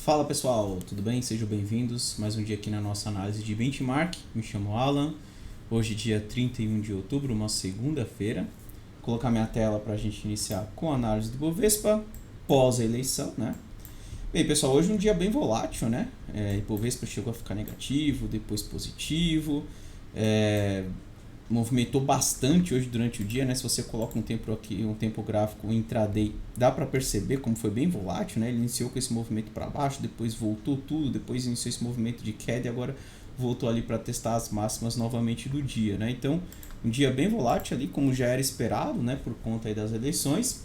Fala pessoal, tudo bem? Sejam bem-vindos mais um dia aqui na nossa análise de benchmark. Me chamo Alan, hoje dia 31 de outubro, uma segunda-feira. Vou colocar minha tela para a gente iniciar com a análise do Ibovespa pós a eleição, né? Bem pessoal, hoje é um dia bem volátil, né? Ibovespa chegou a ficar negativo, depois positivo, movimentou bastante hoje durante o dia, né? Se você coloca um tempo gráfico intraday, dá para perceber como foi bem volátil, né? Ele iniciou com esse movimento para baixo, depois voltou tudo, depois iniciou esse movimento de queda e agora voltou ali para testar as máximas novamente do dia, né? Então, um dia bem volátil ali, como já era esperado, né? Por conta aí das eleições.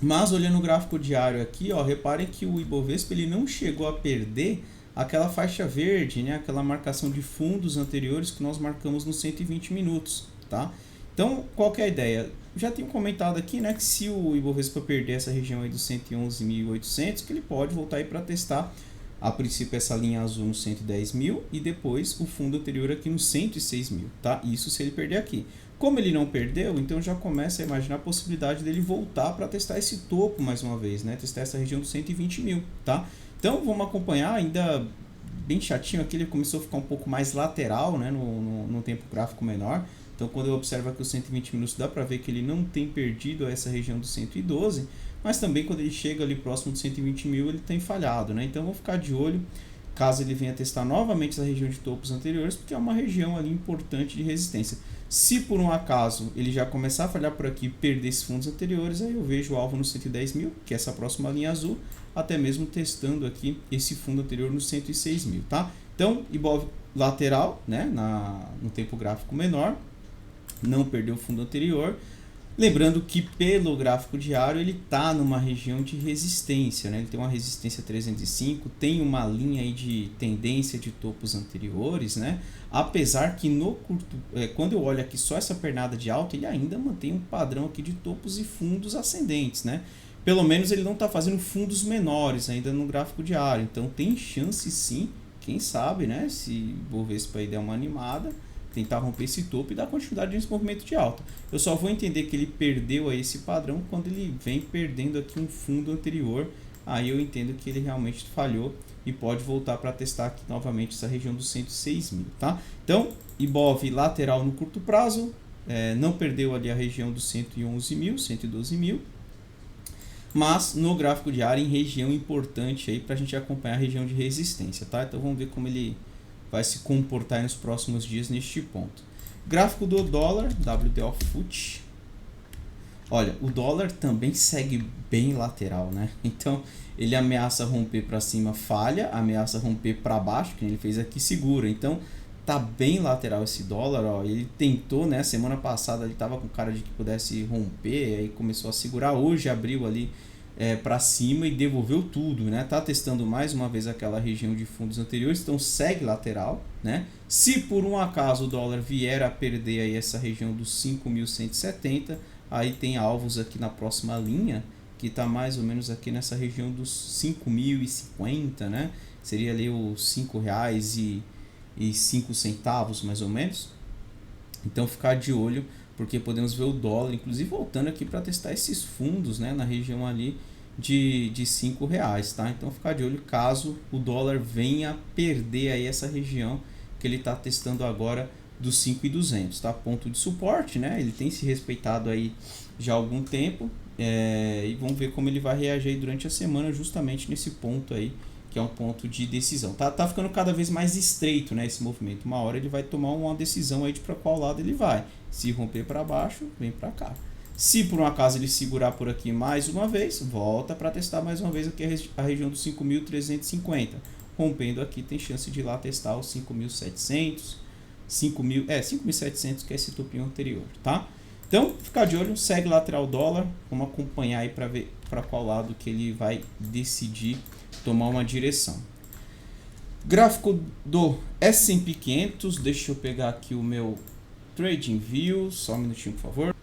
Mas olhando o gráfico diário aqui, ó, reparem que o Ibovespa ele não chegou a perder aquela faixa verde, né, aquela marcação de fundos anteriores que nós marcamos nos 120 minutos, tá? Então, qual que é a ideia? Já tenho comentado aqui, né, que se o Ibovespa perder essa região aí dos 111.800, que ele pode voltar aí para testar a princípio essa linha azul no 110 mil e depois o fundo anterior aqui no 106 mil, tá? Isso se ele perder aqui. Como ele não perdeu, então já começa a imaginar a possibilidade dele voltar para testar esse topo mais uma vez, né? Testar essa região dos 120 mil, tá? Então vamos acompanhar, ainda bem chatinho aqui, ele começou a ficar um pouco mais lateral, né? No tempo gráfico menor. Então quando eu observo aqui os 120 minutos, dá para ver que ele não tem perdido essa região dos 112, mas também quando ele chega ali próximo dos 120 mil, ele tem falhado, né? Então vou ficar de olho caso ele venha testar novamente essa região de topos anteriores, porque é uma região ali importante de resistência. Se por um acaso ele já começar a falhar por aqui e perder esses fundos anteriores, aí eu vejo o alvo no 110 mil, que é essa próxima linha azul, até mesmo testando aqui esse fundo anterior no 106 mil, tá? Então, Ibov lateral, né, no tempo gráfico menor, não perdeu o fundo anterior. Lembrando que pelo gráfico diário ele está numa região de resistência, né? Ele tem uma resistência 305, tem uma linha aí de tendência de topos anteriores, né? Apesar que quando eu olho aqui só essa pernada de alta, ele ainda mantém um padrão aqui de topos e fundos ascendentes, né? Pelo menos ele não está fazendo fundos menores ainda no gráfico diário, então tem chance sim, quem sabe, né? Se o Bovespa aí der uma animada, tentar romper esse topo e dar continuidade nesse movimento de alta. Eu só vou entender que ele perdeu aí esse padrão quando ele vem perdendo aqui um fundo anterior. Aí eu entendo que ele realmente falhou e pode voltar para testar aqui novamente essa região dos 106 mil, tá? Então, Ibov lateral no curto prazo, não perdeu ali a região dos 111 mil, 112 mil, mas no gráfico diário em região importante aí para a gente acompanhar a região de resistência, tá? Então vamos ver como ele vai se comportar nos próximos dias neste ponto. Gráfico do dólar, WDO FUT. Olha, o dólar também segue bem lateral, né? Então, ele ameaça romper para cima, falha, ameaça romper para baixo, que ele fez aqui, segura. Então, tá bem lateral esse dólar, ó. Ele tentou, né? Semana passada ele tava com cara de que pudesse romper, aí começou a segurar. Hoje abriu ali para cima e devolveu tudo, né? Tá testando mais uma vez aquela região de fundos anteriores, então segue lateral, né? Se por um acaso o dólar vier a perder aí essa região dos 5.170, aí tem alvos aqui na próxima linha, que tá mais ou menos aqui nessa região dos 5.050, né? Seria ali os R$5,05 mais ou menos. Então ficar de olho, porque podemos ver o dólar, inclusive voltando aqui para testar esses fundos, né, na região ali de R$5, tá? Então ficar de olho caso o dólar venha perder aí essa região que ele está testando agora dos 5.200, tá? Ponto de suporte, né? Ele tem se respeitado aí já há algum tempo, e vamos ver como ele vai reagir durante a semana justamente nesse ponto aí, que é um ponto de decisão. Tá ficando cada vez mais estreito, né, esse movimento. Uma hora ele vai tomar uma decisão aí de para qual lado ele vai. Se romper para baixo, vem para cá. Se por um acaso ele segurar por aqui mais uma vez, volta para testar mais uma vez aqui a região dos 5.350. Rompendo aqui, tem chance de ir lá testar os 5.700, 5.700 que é esse topinho anterior, tá? Então, ficar de olho, segue lateral dólar, vamos acompanhar aí para ver para qual lado que ele vai decidir tomar uma direção. Gráfico do S&P 500, deixa eu pegar aqui o meu Trading View, só um minutinho por favor.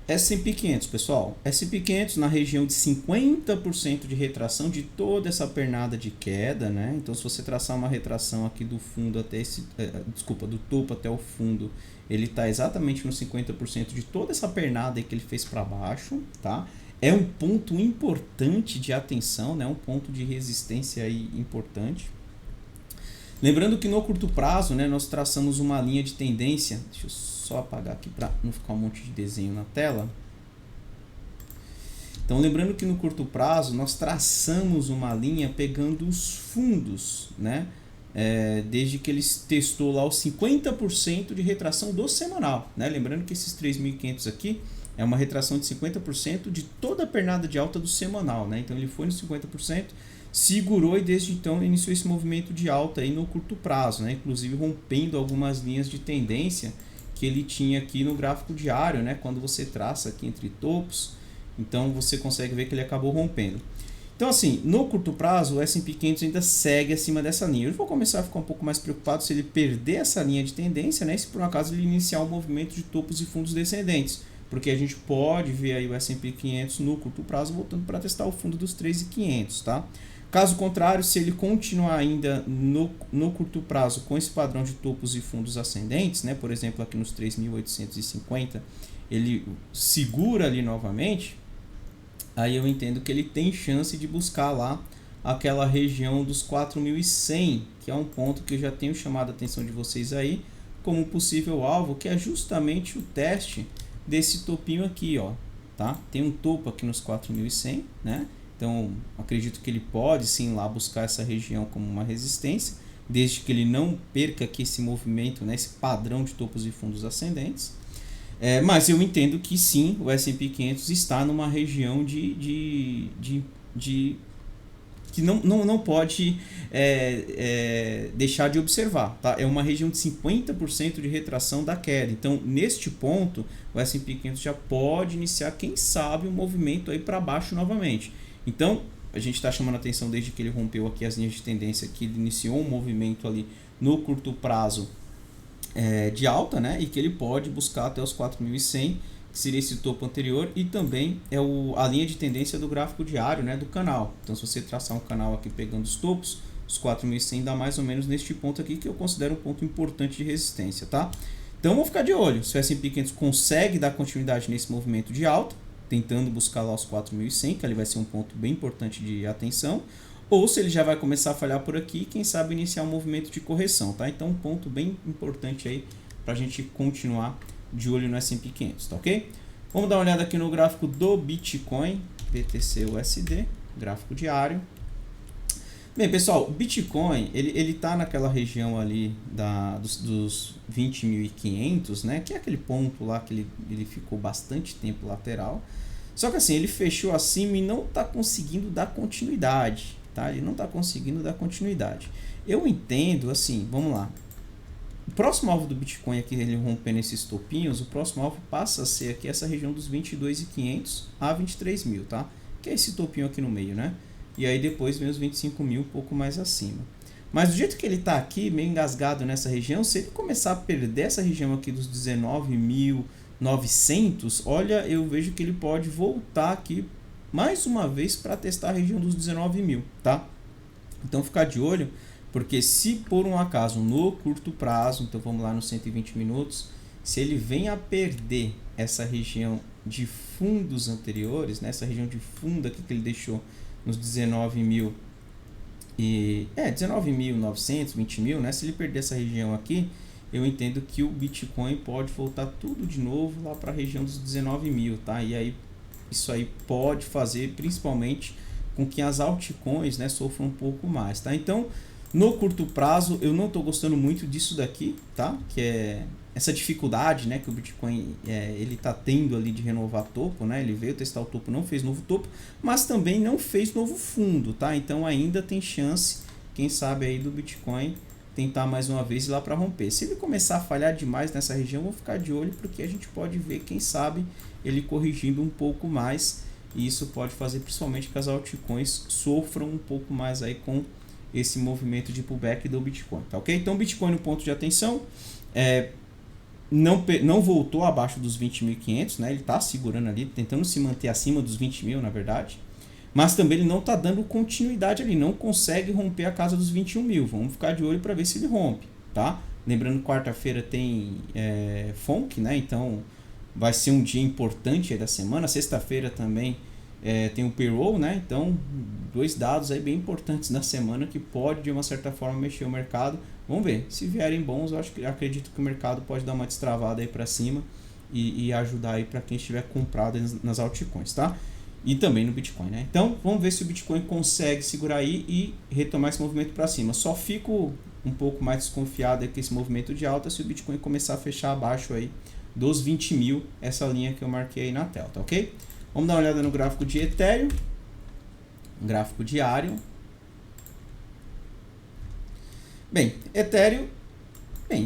S&P 500, pessoal, S&P 500 na região de 50% de retração de toda essa pernada de queda, né? Então se você traçar uma retração aqui do fundo até do topo até o fundo, ele está exatamente no 50% de toda essa pernada aí que ele fez para baixo, tá? é um ponto importante de atenção, né? Um ponto de resistência aí importante. Lembrando que no curto prazo, né, nós traçamos uma linha de tendência. Deixa eu só apagar aqui para não ficar um monte de desenho na tela. Então, lembrando que no curto prazo, nós traçamos uma linha pegando os fundos, né? Desde que ele testou lá os 50% de retração do semanal, né? Lembrando que esses 3.500 aqui é uma retração de 50% de toda a pernada de alta do semanal, né? Então ele foi nos 50%, segurou e desde então iniciou esse movimento de alta aí no curto prazo, né? Inclusive rompendo algumas linhas de tendência que ele tinha aqui no gráfico diário, né? Quando você traça aqui entre topos, então você consegue ver que ele acabou rompendo. Então, assim, no curto prazo, o S&P 500 ainda segue acima dessa linha. Eu vou começar a ficar um pouco mais preocupado se ele perder essa linha de tendência, né? Se por um acaso ele iniciar um movimento de topos e fundos descendentes. Porque a gente pode ver aí o S&P 500 no curto prazo voltando para testar o fundo dos 3.500, tá? Caso contrário, se ele continuar ainda no curto prazo com esse padrão de topos e fundos ascendentes, né? Por exemplo, aqui nos 3.850, ele segura ali novamente, aí eu entendo que ele tem chance de buscar lá aquela região dos 4.100, que é um ponto que eu já tenho chamado a atenção de vocês aí como possível alvo, que é justamente o teste desse topinho aqui, ó, tá? Tem um topo aqui nos 4.100, né? Então, acredito que ele pode sim lá buscar essa região como uma resistência, desde que ele não perca aqui esse movimento, né? Esse padrão de topos e fundos ascendentes. Mas eu entendo que sim, o S&P 500 está numa região que não pode deixar de observar. Tá? É uma região de 50% de retração da queda. Então, neste ponto, o S&P 500 já pode iniciar, quem sabe, um movimento aí para baixo novamente. Então, a gente está chamando a atenção desde que ele rompeu aqui as linhas de tendência, que ele iniciou um movimento ali no curto prazo de alta, né? E que ele pode buscar até os 4.100, que seria esse topo anterior, e também a linha de tendência do gráfico diário, né, do canal. Então, se você traçar um canal aqui pegando os topos, os 4.100 dá mais ou menos neste ponto aqui, que eu considero um ponto importante de resistência, tá? Então, vamos ficar de olho se o S&P 500 consegue dar continuidade nesse movimento de alta, tentando buscar lá os 4.100, que ali vai ser um ponto bem importante de atenção, ou se ele já vai começar a falhar por aqui, quem sabe iniciar um movimento de correção, tá? Então, um ponto bem importante aí para a gente continuar de olho no S&P 500, tá ok? Vamos dar uma olhada aqui no gráfico do Bitcoin, BTC-USD, gráfico diário. Bem, pessoal, o Bitcoin, ele tá naquela região ali dos 20.500, né? Que é aquele ponto lá que ele ficou bastante tempo lateral. Só que assim, ele fechou acima e não está conseguindo dar continuidade, tá? Ele não está conseguindo dar continuidade. Eu entendo, assim, vamos lá. O próximo alvo do Bitcoin aqui, ele rompendo esses topinhos, o próximo alvo passa a ser aqui essa região dos 22.500 a 23.000, tá? Que é esse topinho aqui no meio, né? E aí depois vem os 25.000 um pouco mais acima. Mas do jeito que ele está aqui, meio engasgado nessa região, se ele começar a perder essa região aqui dos 19.900, olha, eu vejo que ele pode voltar aqui mais uma vez para testar a região dos 19.000, tá? Então ficar de olho, porque se por um acaso no curto prazo, então vamos lá nos 120 minutos, se ele vem a perder essa região de fundos anteriores, né, essa região de fundo aqui que ele deixou nos 19.000 e 19.900, 20.000, né? Se ele perder essa região aqui, eu entendo que o Bitcoin pode voltar tudo de novo lá para a região dos 19.000, tá? E aí isso aí pode fazer principalmente com que as altcoins, né, sofram um pouco mais, tá? Então, no curto prazo, eu não estou gostando muito disso daqui, tá? Que é essa dificuldade, né, que o Bitcoin ele está tendo ali de renovar topo, né? Ele veio testar o topo, não fez novo topo, mas também não fez novo fundo, tá? Então ainda tem chance, quem sabe aí do Bitcoin tentar mais uma vez ir lá para romper. Se ele começar a falhar demais nessa região, eu vou ficar de olho, porque a gente pode ver, quem sabe, ele corrigindo um pouco mais, e isso pode fazer principalmente que as altcoins sofram um pouco mais aí com esse movimento de pullback do Bitcoin, tá ok? Então, Bitcoin no ponto de atenção, não voltou abaixo dos 20.500, né? Ele está segurando ali, tentando se manter acima dos 20.000, na verdade. Mas também ele não está dando continuidade ali, não consegue romper a casa dos 21.000. Vamos ficar de olho para ver se ele rompe, tá? Lembrando que quarta-feira tem FONC, né? Então vai ser um dia importante aí da semana. Sexta-feira também tem o payroll, né? Então, dois dados aí bem importantes na semana que pode, de uma certa forma, mexer o mercado. Vamos ver, se vierem bons, acredito que o mercado pode dar uma destravada aí para cima e ajudar aí para quem estiver comprado nas altcoins, tá? E também no Bitcoin, né? Então, vamos ver se o Bitcoin consegue segurar aí e retomar esse movimento para cima. Só fico um pouco mais desconfiado com esse movimento de alta se o Bitcoin começar a fechar abaixo aí dos 20 mil, essa linha que eu marquei aí na tela, tá ok? Vamos dar uma olhada no gráfico de Ethereum, gráfico diário. Bem, Ethereum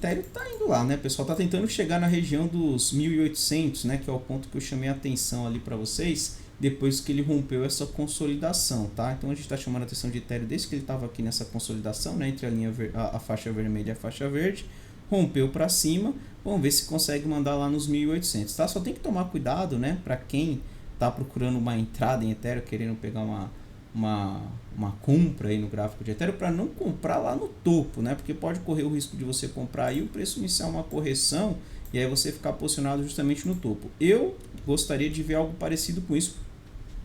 tá indo lá, né? O pessoal tá tentando chegar na região dos 1.800, né? Que é o ponto que eu chamei a atenção ali para vocês, depois que ele rompeu essa consolidação, tá? Então a gente está chamando a atenção de Ethereum desde que ele estava aqui nessa consolidação, né? Entre a faixa vermelha e a faixa verde, rompeu para cima. Vamos ver se consegue mandar lá nos 1.800, tá? Só tem que tomar cuidado, né? Para quem tá procurando uma entrada em Ethereum, querendo pegar uma compra aí no gráfico de Ethereum, para não comprar lá no topo, né? Porque pode correr o risco de você comprar aí o preço iniciar uma correção e aí você ficar posicionado justamente no topo. Eu gostaria de ver algo parecido com isso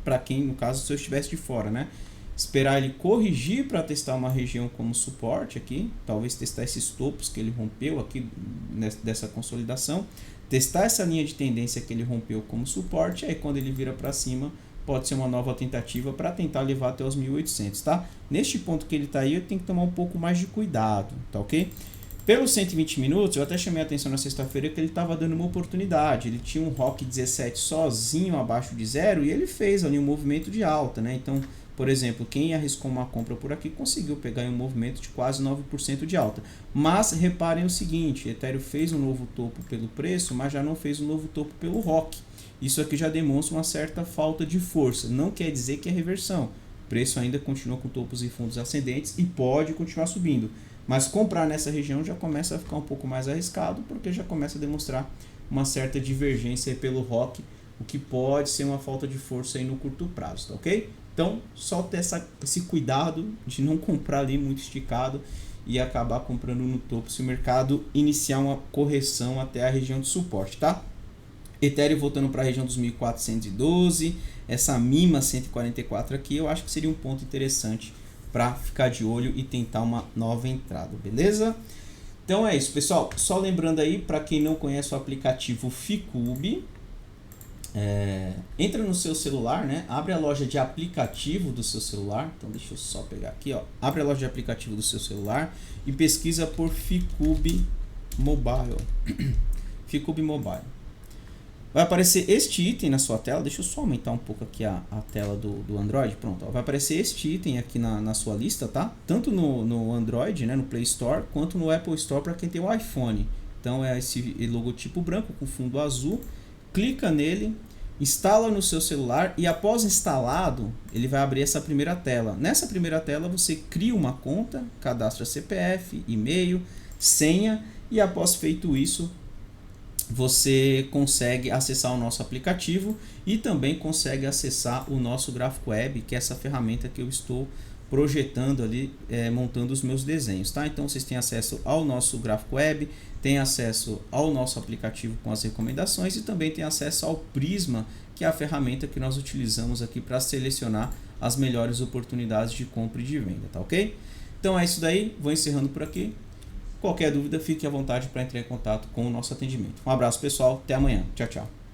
para quem, no caso, se eu estivesse de fora, né? Esperar ele corrigir para testar uma região como suporte aqui, talvez testar esses topos que ele rompeu aqui dessa consolidação, testar essa linha de tendência que ele rompeu como suporte, aí quando ele vira para cima, pode ser uma nova tentativa para tentar levar até os 1.800, tá? Neste ponto que ele está aí, eu tenho que tomar um pouco mais de cuidado, tá ok? Pelos 120 minutos, eu até chamei a atenção na sexta-feira que ele estava dando uma oportunidade. Ele tinha um ROC 17 sozinho abaixo de zero e ele fez ali um movimento de alta, né? Então, por exemplo, quem arriscou uma compra por aqui conseguiu pegar um movimento de quase 9% de alta. Mas reparem o seguinte, Ethereum fez um novo topo pelo preço, mas já não fez um novo topo pelo ROC. Isso aqui já demonstra uma certa falta de força. Não quer dizer que é reversão. O preço ainda continua com topos e fundos ascendentes e pode continuar subindo. Mas comprar nessa região já começa a ficar um pouco mais arriscado, porque já começa a demonstrar uma certa divergência aí pelo ROC, o que pode ser uma falta de força aí no curto prazo, tá ok? Então, só ter esse cuidado de não comprar ali muito esticado e acabar comprando no topo se o mercado iniciar uma correção até a região de suporte, tá? Ethereum voltando para a região dos 1.412, essa mima 144 aqui, eu acho que seria um ponto interessante para ficar de olho e tentar uma nova entrada, beleza? Então é isso, pessoal. Só lembrando aí, para quem não conhece o aplicativo Ficube, entra no seu celular, né? Abre a loja de aplicativo do seu celular. Então deixa eu só pegar aqui, ó. Abre a loja de aplicativo do seu celular e pesquisa por Ficube Mobile. Ficube Mobile. Vai aparecer este item na sua tela. Deixa eu só aumentar um pouco aqui a tela do Android. Pronto, ó. Vai aparecer este item aqui na sua lista, tá? Tanto no Android, né, no Play Store, quanto no Apple Store para quem tem o iPhone. Então é esse logotipo branco com fundo azul. Clica nele, instala no seu celular e após instalado, ele vai abrir essa primeira tela. Nessa primeira tela você cria uma conta, cadastra CPF, e-mail, senha e após feito isso, você consegue acessar o nosso aplicativo e também consegue acessar o nosso gráfico web, que é essa ferramenta que eu estou projetando ali, montando os meus desenhos, tá? Então vocês têm acesso ao nosso gráfico web, tem acesso ao nosso aplicativo com as recomendações e também tem acesso ao Prisma, que é a ferramenta que nós utilizamos aqui para selecionar as melhores oportunidades de compra e de venda, tá ok? Então é isso daí, vou encerrando por aqui. Qualquer dúvida, fique à vontade para entrar em contato com o nosso atendimento. Um abraço, pessoal. Até amanhã. Tchau, tchau.